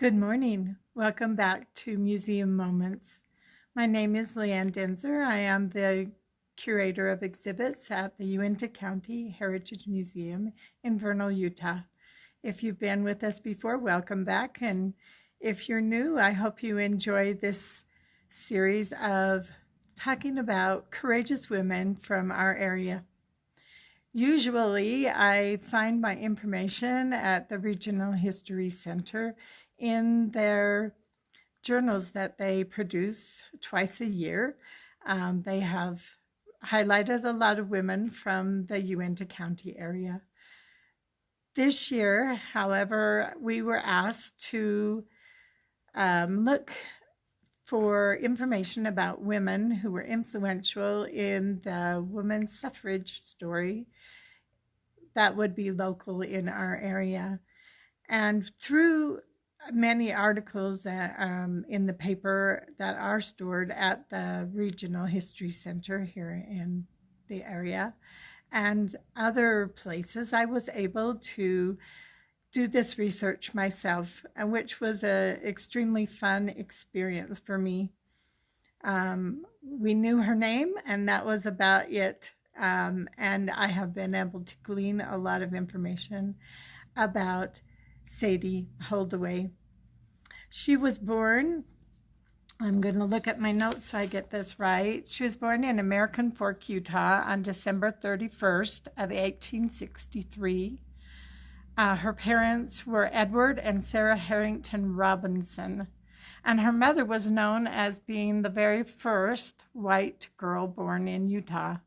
Good morning. Welcome back to Museum Moments. My name is Leanne Denzer. I am the curator of exhibits at the Uintah County Heritage Museum in Vernal, Utah. If you've been with us before, welcome back. And if you're new, I hope you enjoy this series of talking about courageous women from our area. Usually, I find my information at the Regional History Center in their journals that they produce twice a year. They have highlighted a lot of women from the Uintah County area. This year, however, we were asked to look for information about women who were influential in the women's suffrage story that would be local in our area. And through many articles in the paper that are stored at the Regional History Center here in the area and other places, I was able to do this research myself, which was an extremely fun experience for me. We knew her name, and that was about it. And I have been able to glean a lot of information about Sadie Holdaway. She was born, I'm going to look at my notes so I get this right. She was born in American Fork, Utah on December 31st of 1863. Her parents were Edward and Sarah Harrington Robinson, and her mother was known as being the very first white girl born in Utah.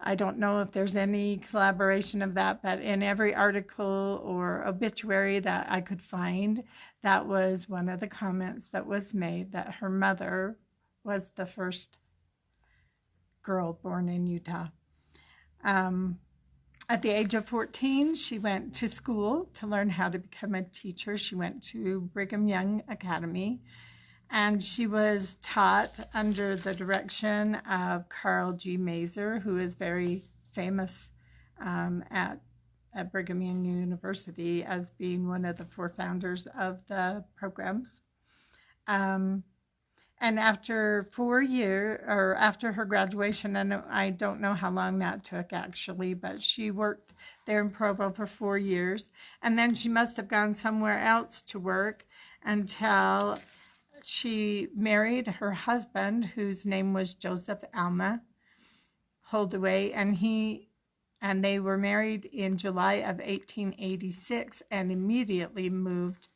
I don't know if there's any collaboration of that, but in every article or obituary that I could find, that was one of the comments that was made, that her mother was the first girl born in Utah. At the age of 14, she went to school to learn how to become a teacher. She went to Brigham Young Academy, and she was taught under the direction of Carl G. Mazur, who is very famous at Brigham Young University as being one of the four founders of the programs. And after 4 years, or after her graduation, and I don't know how long that took actually, but she worked there in Provo for 4 years. And then she must have gone somewhere else to work until she married her husband, whose name was Joseph Alma Holdaway, and they were married in July of 1886 and immediately moved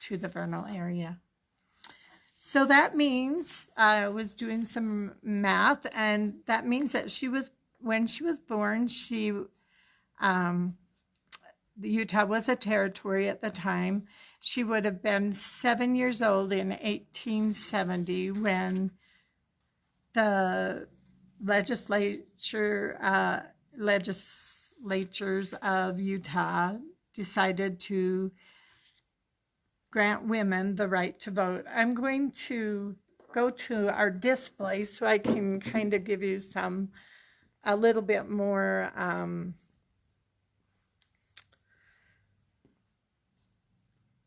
to the Vernal area. So that means I was doing some math, and that means that when she was born, Utah was a territory at the time. She would have been 7 years old in 1870 when the legislatures of Utah decided to grant women the right to vote. I'm going to go to our display so I can kind of give you a little bit more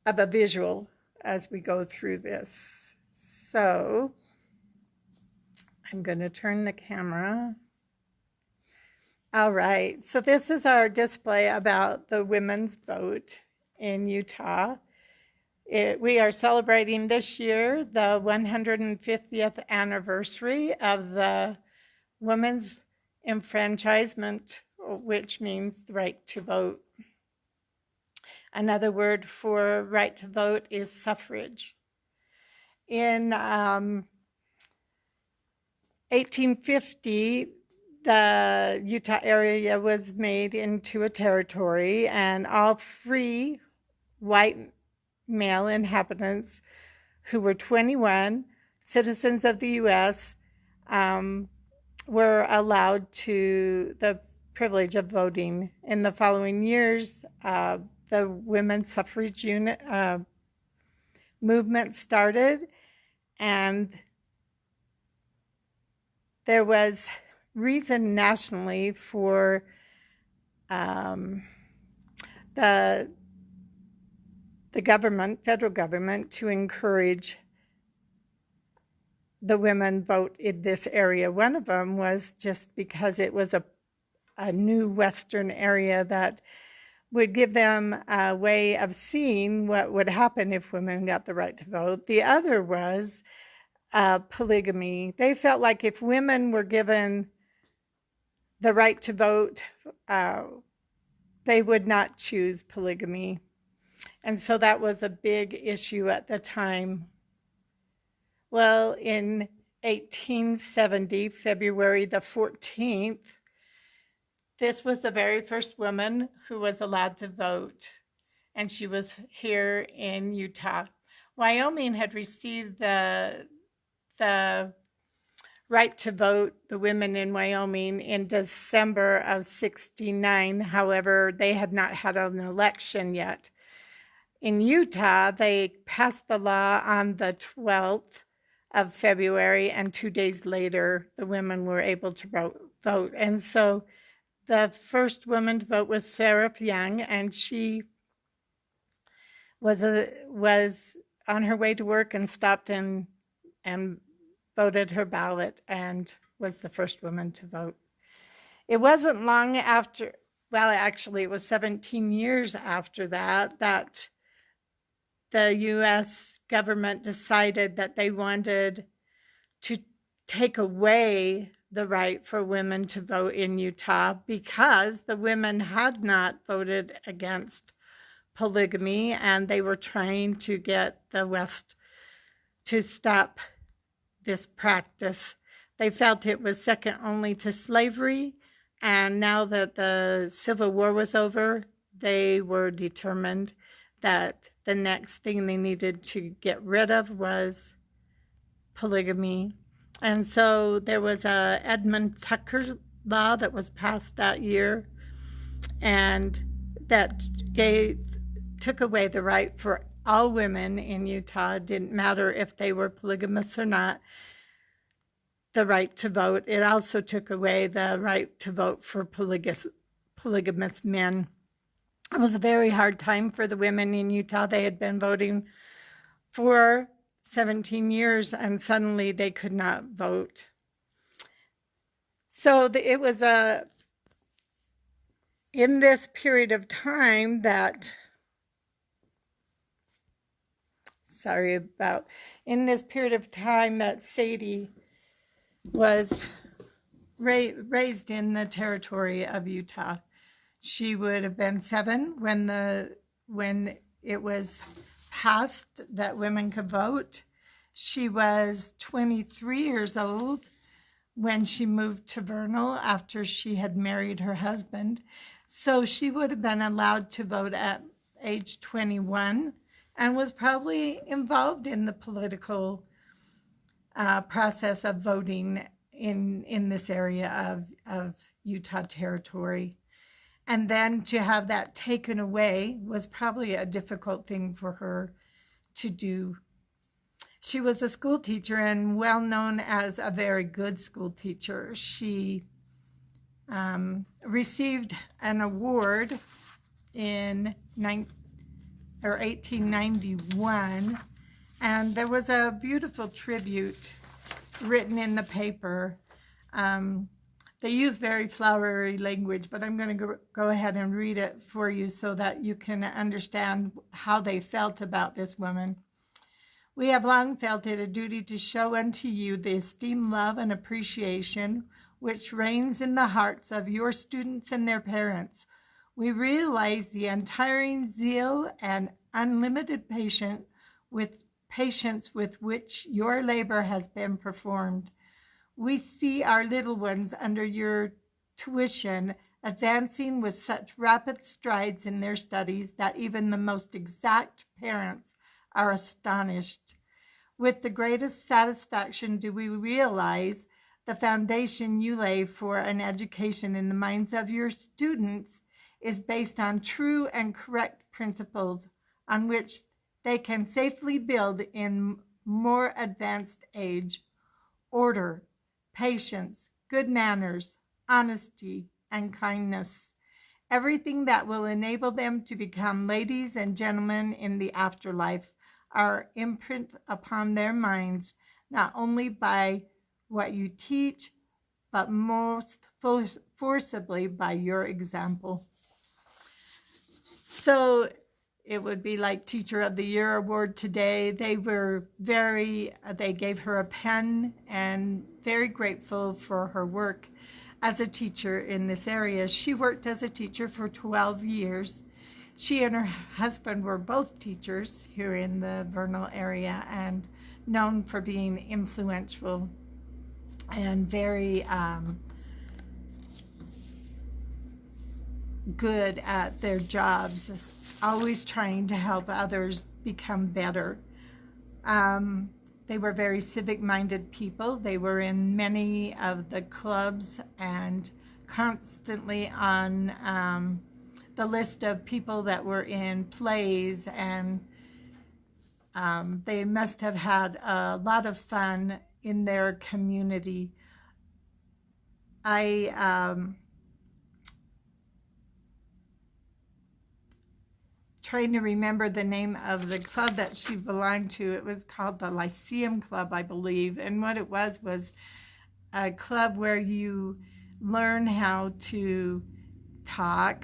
of a visual as we go through this. So I'm going to turn the camera. All right, so this is our display about the women's vote in Utah. We are celebrating this year the 150th anniversary of the women's enfranchisement, which means the right to vote. Another word for right to vote is suffrage. In 1850, the Utah area was made into a territory, and all free white male inhabitants who were 21, citizens of the U.S., were allowed to the privilege of voting. In the following years, the women's suffrage movement started, and there was reason nationally for the the government, federal government, to encourage the women vote in this area. One of them was just because it was a new Western area that would give them a way of seeing what would happen if women got the right to vote. The other was polygamy. They felt like if women were given the right to vote, they would not choose polygamy. And so that was a big issue at the time. Well, in 1870, February the 14th, this was the very first woman who was allowed to vote, and she was here in Utah. Wyoming had received the right to vote, the women in Wyoming, in December of '69. However, they had not had an election yet. In Utah, they passed the law on the 12th of February, and 2 days later, the women were able to vote. And so the first woman to vote was Sarah Young, and she was on her way to work and stopped and voted her ballot and was the first woman to vote. It wasn't long after, well, actually, it was 17 years after that the U.S. government decided that they wanted to take away the right for women to vote in Utah because the women had not voted against polygamy, and they were trying to get the West to stop this practice. They felt it was second only to slavery, and now that the Civil War was over, they were determined that the next thing they needed to get rid of was polygamy. And so there was a Edmund Tucker law that was passed that year, and that took away the right for all women in Utah. It didn't matter if they were polygamous or not, the right to vote. It also took away the right to vote for polygamous men. It was a very hard time for the women in Utah. They had been voting for 17 years, and suddenly they could not vote. So it was in this period of time that, Sadie was raised in the territory of Utah. She would have been 7 when it was passed that women could vote. She was 23 years old when she moved to Vernal after she had married her husband. So she would have been allowed to vote at age 21 and was probably involved in the political process of voting in this area of Utah territory. And then to have that taken away was probably a difficult thing for her to do. She was a school teacher and well known as a very good school teacher. She received an award in 1891, and there was a beautiful tribute written in the paper. They use very flowery language, but I'm going to go ahead and read it for you so that you can understand how they felt about this woman. We have long felt it a duty to show unto you the esteem, love, and appreciation which reigns in the hearts of your students and their parents. We realize the untiring zeal and unlimited patience with which your labor has been performed. We see our little ones under your tuition advancing with such rapid strides in their studies that even the most exact parents are astonished. With the greatest satisfaction do we realize the foundation you lay for an education in the minds of your students is based on true and correct principles on which they can safely build in more advanced age. Order, patience, good manners, honesty, and kindness. everything that will enable them to become ladies and gentlemen in the afterlife are imprint upon their minds, not only by what you teach, but most forcibly by your example. So it would be like Teacher of the Year award today. They gave her a pen, and very grateful for her work as a teacher in this area. She worked as a teacher for 12 years. She and her husband were both teachers here in the Vernal area and known for being influential and very good at their jobs, always trying to help others become better. They were very civic-minded people. They were in many of the clubs and constantly on the list of people that were in plays, and they must have had a lot of fun in their community. Trying to remember the name of the club that she belonged to. It was called the Lyceum Club, I believe. And what it was a club where you learn how to talk,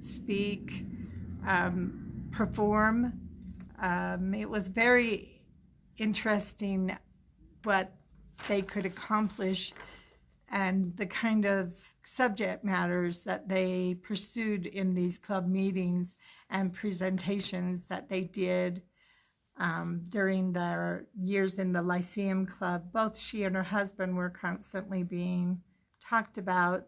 speak, perform. It was very interesting what they could accomplish and the kind of subject matters that they pursued in these club meetings and presentations that they did during their years in the Lyceum Club. Both she and her husband were constantly being talked about.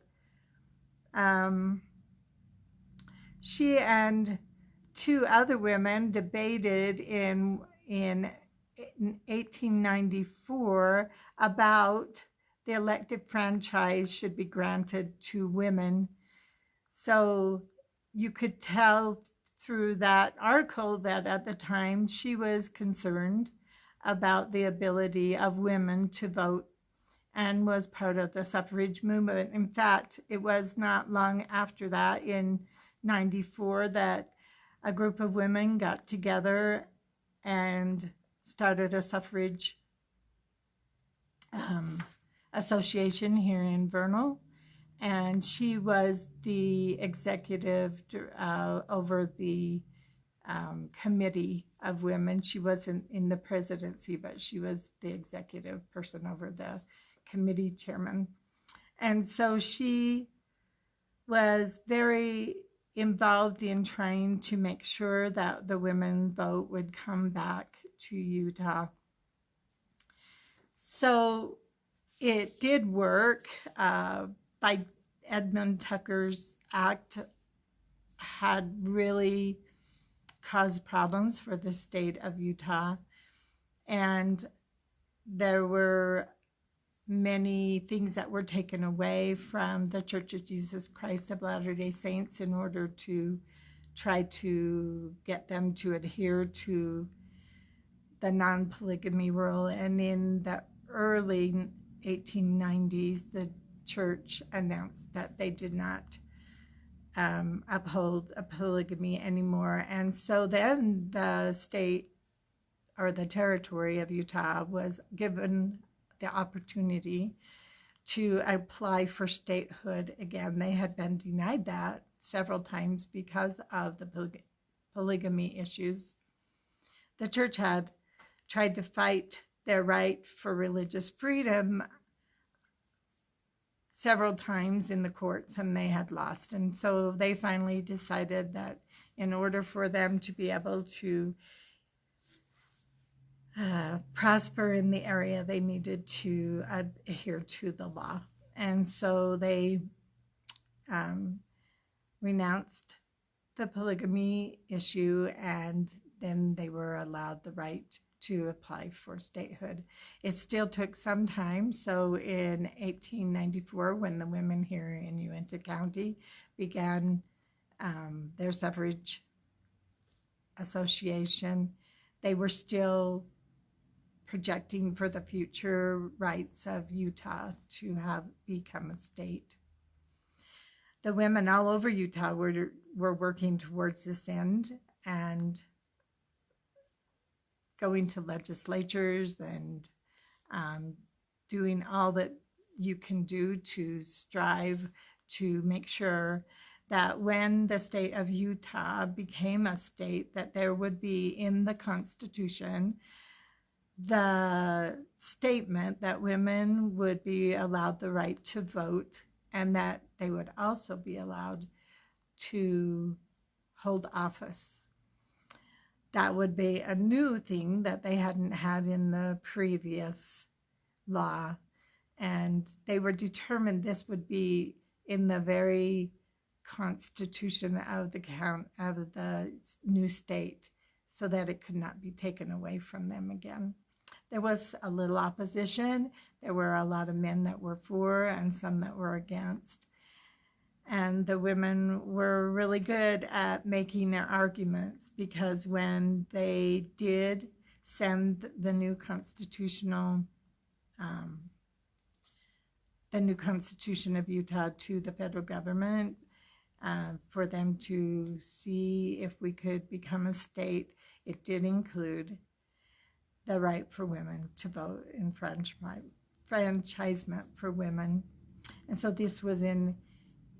She and two other women debated in 1894 about the elective franchise should be granted to women. So you could tell through that article that at the time she was concerned about the ability of women to vote and was part of the suffrage movement. In fact, it was not long after that, in 94, that a group of women got together and started a suffrage association here in Vernal, and she was the executive over the committee of women. She wasn't in the presidency, but she was the executive person over the committee chairman. And so she was very involved in trying to make sure that the women vote would come back to Utah. So it did work. By Edmund Tucker's act had really caused problems for the state of Utah, and there were many things that were taken away from the Church of Jesus Christ of Latter-day Saints in order to try to get them to adhere to the non-polygamy rule. And in the early 1890s, the church announced that they did not uphold a polygamy anymore. And so then the state or the territory of Utah was given the opportunity to apply for statehood again. They had been denied that several times because of the polygamy issues. The church had tried to fight their right for religious freedom several times in the courts, and they had lost. And so they finally decided that in order for them to be able to prosper in the area, they needed to adhere to the law. And so they renounced the polygamy issue, and then they were allowed the right to apply for statehood. It still took some time. So in 1894, when the women here in Uintah County began their suffrage association, they were still projecting for the future rights of Utah to have become a state. the women all over Utah were working towards this end and going to legislatures and doing all that you can do to strive to make sure that when the state of Utah became a state, that there would be in the Constitution the statement that women would be allowed the right to vote and that they would also be allowed to hold office. That would be a new thing that they hadn't had in the previous law. And they were determined this would be in the very constitution of the new state so that it could not be taken away from them again. There was a little opposition. There were a lot of men that were for and some that were against. And the women were really good at making their arguments, because when they did send the new Constitution of Utah to the federal government for them to see if we could become a state, it did include the right for women to vote, enfranchisement for women. And so this was in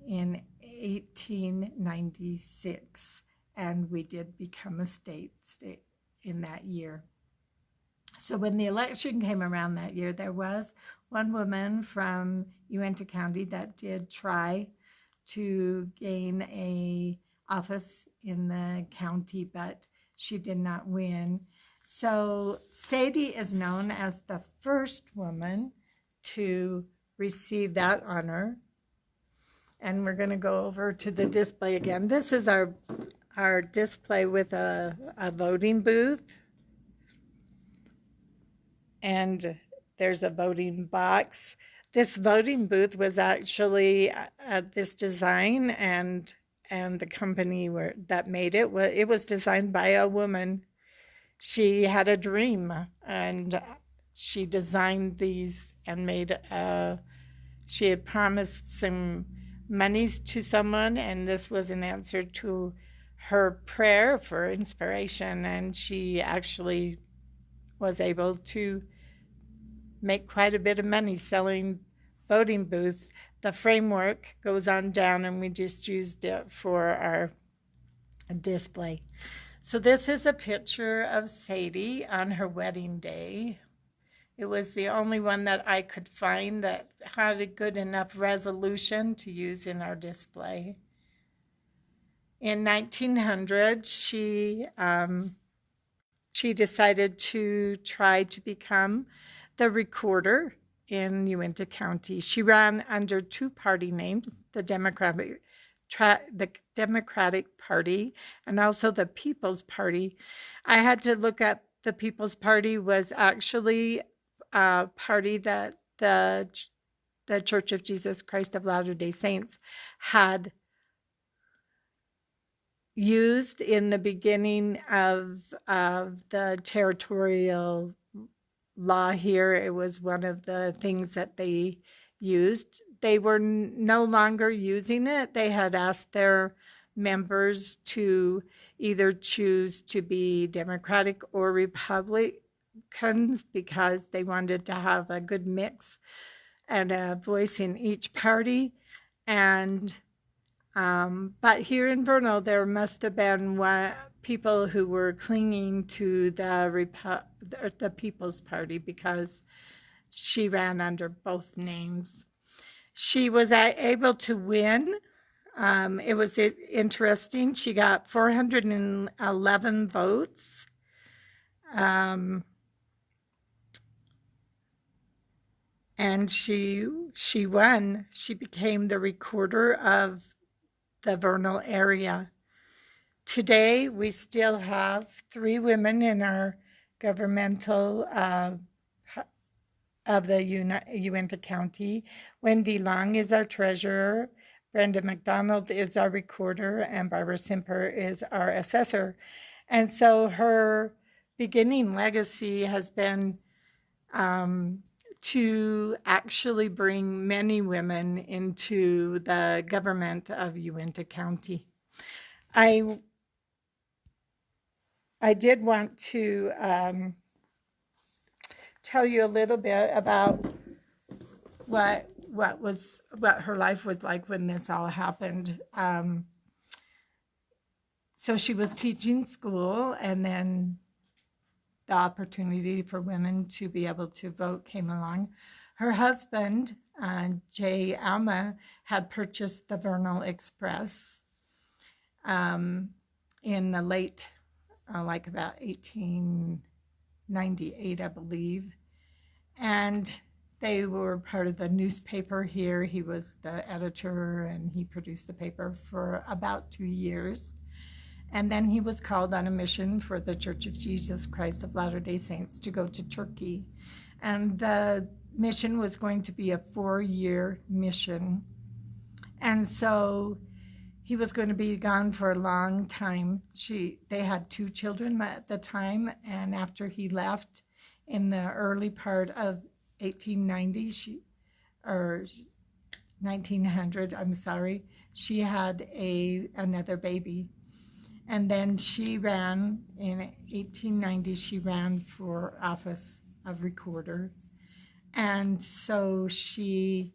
1896, and we did become a state in that year. So when the election came around that year, there was one woman from Uintah County that did try to gain a office in the county, but she did not win. So Sadie is known as the first woman to receive that honor. And we're going to go over to the display again. This is our display with a voting booth. And there's a voting box. This voting booth was actually this design, and the company that made it was designed by a woman. She had a dream, and she designed these and made she had promised some monies to someone, and this was an answer to her prayer for inspiration, and she actually was able to make quite a bit of money selling voting booths. The framework goes on down, and we just used it for our display. So this is a picture of Sadie on her wedding day. It was the only one that I could find that had a good enough resolution to use in our display. In 1900, she decided to try to become the recorder in Uintah County. She ran under two party names, the Democratic Party and also the People's Party. I had to look up the People's Party was actually a party that the Church of Jesus Christ of Latter-day Saints had used in the beginning of the territorial law here. It was one of the things that they used. They were no longer using it. They had asked their members to either choose to be Democratic or Republicans because they wanted to have a good mix and a voice in each party. And but here in Vernal, there must have been people who were clinging to the People's Party because she ran under both names. She was able to win. It was interesting. She got 411 votes. And she won. She became the recorder of the Vernal area. Today, we still have 3 women in our governmental of the Uintah County. Wendy Long is our treasurer. Brenda McDonald is our recorder, and Barbara Simper is our assessor. And so her beginning legacy has been to actually bring many women into the government of Uintah County. I did want to tell you a little bit about what her life was like when this all happened. So she was teaching school, and then the opportunity for women to be able to vote came along. Her husband, J. Alma, had purchased the Vernal Express in the late, like about 1898, I believe. And they were part of the newspaper here. He was the editor, and he produced the paper for about 2 years. And then he was called on a mission for the Church of Jesus Christ of Latter-day Saints to go to Turkey. And the mission was going to be a 4-year mission. And so he was going to be gone for a long time. They had 2 children at the time, and after he left in the early part of 1890, or 1900, I'm sorry, she had another baby. And then she ran, in 1890, she ran for office of recorder. And so she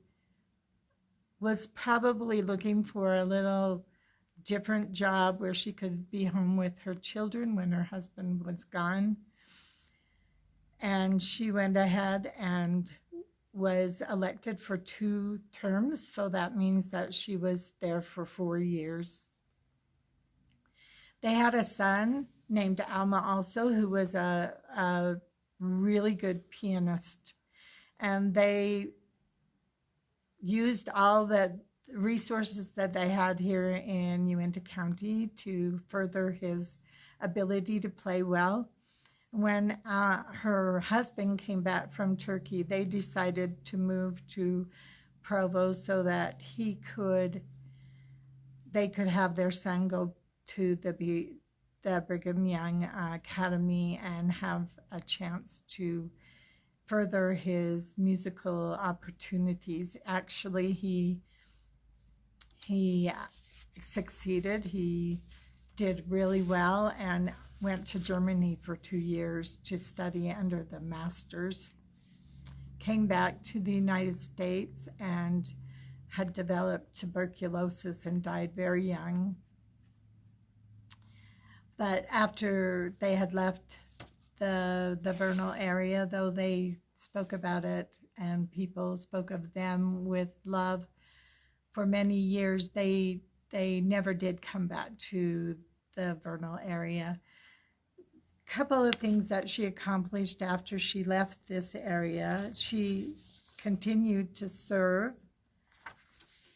was probably looking for a little different job where she could be home with her children when her husband was gone. And she went ahead and was elected for 2 terms. So that means that she was there for 4 years. They had a son named Alma also, who was a really good pianist. And they used all the resources that they had here in Uintah County to further his ability to play well. When her husband came back from Turkey, they decided to move to Provo so that they could have their son go to the Brigham Young Academy and have a chance to further his musical opportunities. Actually, he succeeded. He did really well and went to Germany for 2 years to study under the masters. Came back to the United States and had developed tuberculosis and died very young. But after they had left the Vernal area, though they spoke about it and people spoke of them with love for many years, they never did come back to the Vernal area. A couple of things that she accomplished after she left this area: she continued to serve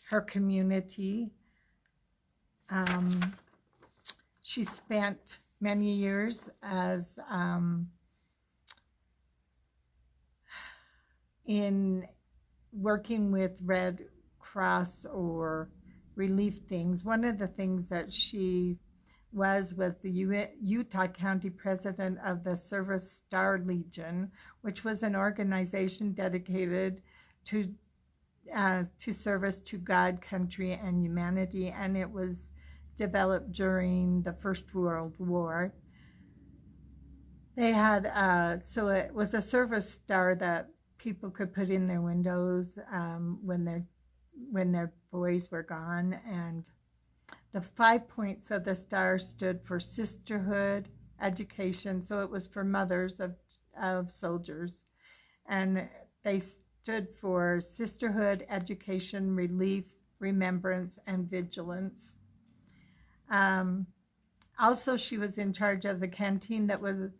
her community. She spent many years as in working with Red Cross or relief things. One of the things that she was the Utah County president of the Service Star Legion, which was an organization dedicated to service to God, country, and humanity, and it was developed during the First World War. They had so it was a service star that people could put in their windows when their boys were gone, and the 5 points of the star stood for sisterhood, education. So it was for mothers of soldiers, and they stood for sisterhood, education, relief, remembrance, and vigilance. Also, she was in charge of the canteen that was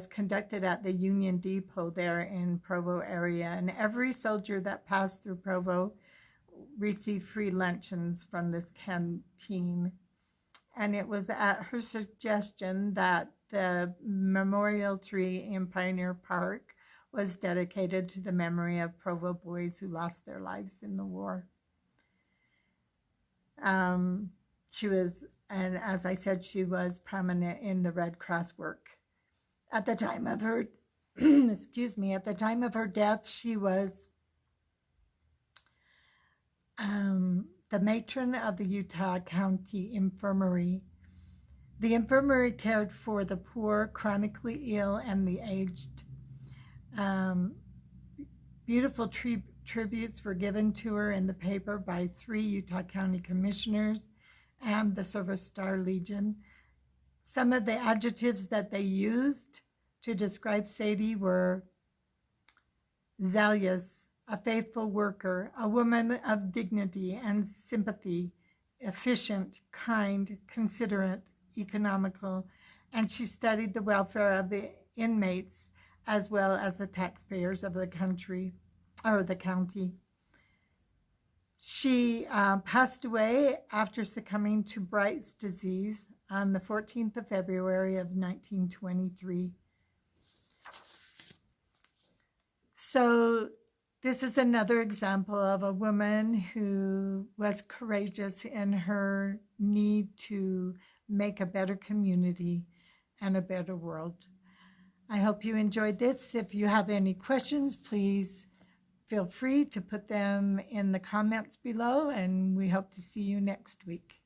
conducted at the Union Depot there in Provo area, and every soldier that passed through Provo received free luncheons from this canteen. And it was at her suggestion that the memorial tree in Pioneer Park was dedicated to the memory of Provo boys who lost their lives in the war. She was, and as I said, she was prominent in the Red Cross work. At the time of her excuse me, at the time of her death, she was the matron of the Uintah County Infirmary. The infirmary cared for the poor, chronically ill, and the aged. Beautiful tributes were given to her in the paper by 3 Utah County commissioners and the Silver Star Legion. Some of the adjectives that they used to describe Sadie were zealous, a faithful worker, a woman of dignity and sympathy, efficient, kind, considerate, economical, and she studied the welfare of the inmates as well as the taxpayers of the country or the county. She passed away after succumbing to Bright's disease on the 14th of February of 1923. So this is another example of a woman who was courageous in her need to make a better community and a better world. I hope you enjoyed this. If you have any questions, please feel free to put them in the comments below, and we hope to see you next week.